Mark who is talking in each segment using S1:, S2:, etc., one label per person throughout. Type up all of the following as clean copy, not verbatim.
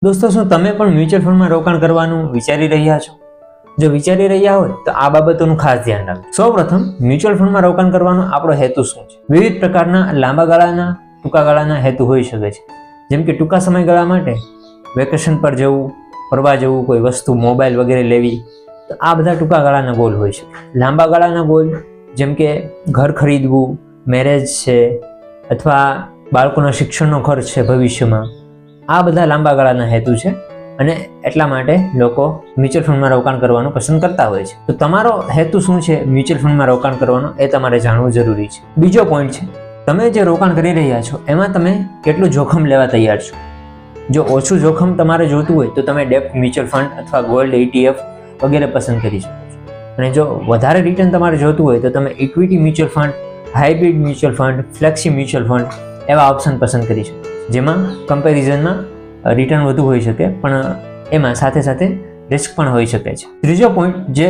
S1: દોસ્તો, શું તમે પણ મ્યુચ્યુઅલ ફંડમાં રોકાણ કરવાનું વિચારી રહ્યા છો? જો વિચારી રહ્યા હોય તો આ બાબતોનું ખાસ ધ્યાન રાખો. સૌપ્રથમ, મ્યુચ્યુઅલ ફંડમાં રોકાણ કરવાનો આપણો હેતુ શું છે? વિવિધ પ્રકારના લાંબા ગાળાના, ટૂંકા ગાળાના હેતુ હોઈ શકે છે. જેમ કે ટૂંકા સમયગાળા માટે વેકેશન પર જવું, ફરવા જવું, કોઈ વસ્તુ મોબાઈલ વગેરે લેવી, તો આ બધા ટૂંકા ગાળાના ગોલ હોઈ શકે. લાંબા ગાળાના ગોલ જેમ કે ઘર ખરીદવું, મેરેજ છે, અથવા બાળકોના શિક્ષણનો ખર્ચ છે ભવિષ્યમાં, આ બધા લાંબા ગાળાના હેતુ છે અને એટલા માટે લોકો મ્યુચ્યુઅલ ફંડમાં રોકાણ કરવાનું પસંદ કરતા હોય છે. તો તમારો હેતુ શું છે મ્યુચ્યુઅલ ફંડમાં રોકાણ કરવાનો, એ તમારે જાણવું જરૂરી છે. બીજો પોઈન્ટ છે, તમે જે રોકાણ કરી રહ્યા છો એમાં તમે કેટલું જોખમ લેવા તૈયાર છો. જો ઓછું જોખમ તમારે જોતું હોય તો તમે ડેપ્ટ મ્યુચ્યુઅલ ફંડ અથવા ગોલ્ડ ETF વગેરે પસંદ કરી શકો છો. અને જો વધારે રિટર્ન તમારે જોતું હોય તો તમે equity mutual fund, hybrid mutual fund, flexi mutual fund એવા ઓપ્શન પસંદ કરી શકો, જેમાં કમ્પેરિઝનમાં રિટર્ન વધુ હોઈ શકે પણ એમાં સાથે સાથે રિસ્ક પણ હોઈ શકે છે. ત્રીજો પોઈન્ટ જે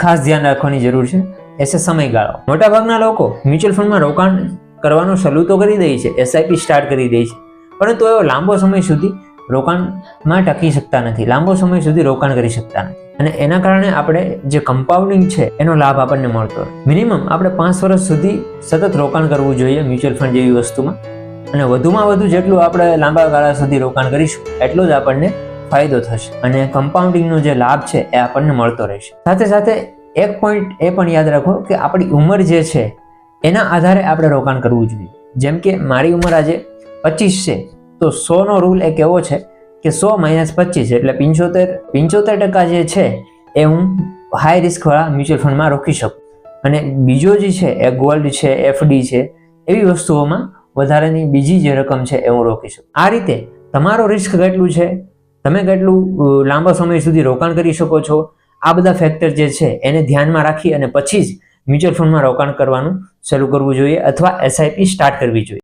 S1: ખાસ ધ્યાન રાખવાની જરૂર છે એ છે સમયગાળો. મોટાભાગના લોકો મ્યુચ્યુઅલ ફંડમાં રોકાણ કરવાનો શરૂ તો કરી દે છે, SIP સ્ટાર્ટ કરી દે છે, પરંતુ એવો લાંબો સમય સુધી રોકાણમાં ટકી શકતા નથી, લાંબો સમય સુધી રોકાણ કરી શકતા નથી. અને એના કારણે આપણે જે કમ્પાઉન્ડિંગ છે એનો લાભ આપણને મળતો. મિનિમમ આપણે 5 વર્ષ સુધી સતત રોકાણ કરવું જોઈએ મ્યુચ્યુઅલ ફંડ જેવી વસ્તુમાં, અને વધુમાં વધુ જેટલું આપણે લાંબા ગાળા સુધી રોકાણ કરીશું એટલો જ આપણને ફાયદો થશે અને કમ્પાઉન્ડિંગનો જે લાભ છે એ આપણને મળતો રહેશે. સાથે સાથે એક પોઈન્ટ એ પણ યાદ રાખો કે આપણી ઉંમર જે છે એના આધારે આપણે રોકાણ કરવું જોઈએ. જેમ કે મારી ઉંમર આજે 25 છે, તો 100નો રૂલ એક એવો છે કે 100 - 25 એટલે 75% જે છે એ હું હાઈ રિસ્ક વાળા મ્યુચ્યુઅલ ફંડમાં રોકી શકું, અને બીજો જે છે એ ગોલ્ડ છે, FD છે, એવી વસ્તુઓમાં વધારાની બીજી જે રકમ છે એ હું રોકી શકું. આ રીતે તમારો રિસ્ક કેટલું છે, તમે કેટલું લાંબા સમય સુધી રોકાણ કરી શકો છો, આ બધા ફેક્ટર જે છે એને ધ્યાનમાં રાખી અને પછી જ મ્યુચ્યુઅલ ફંડમાં રોકાણ કરવાનું શરૂ કરવું જોઈએ અથવા SIP સ્ટાર્ટ કરવી જોઈએ.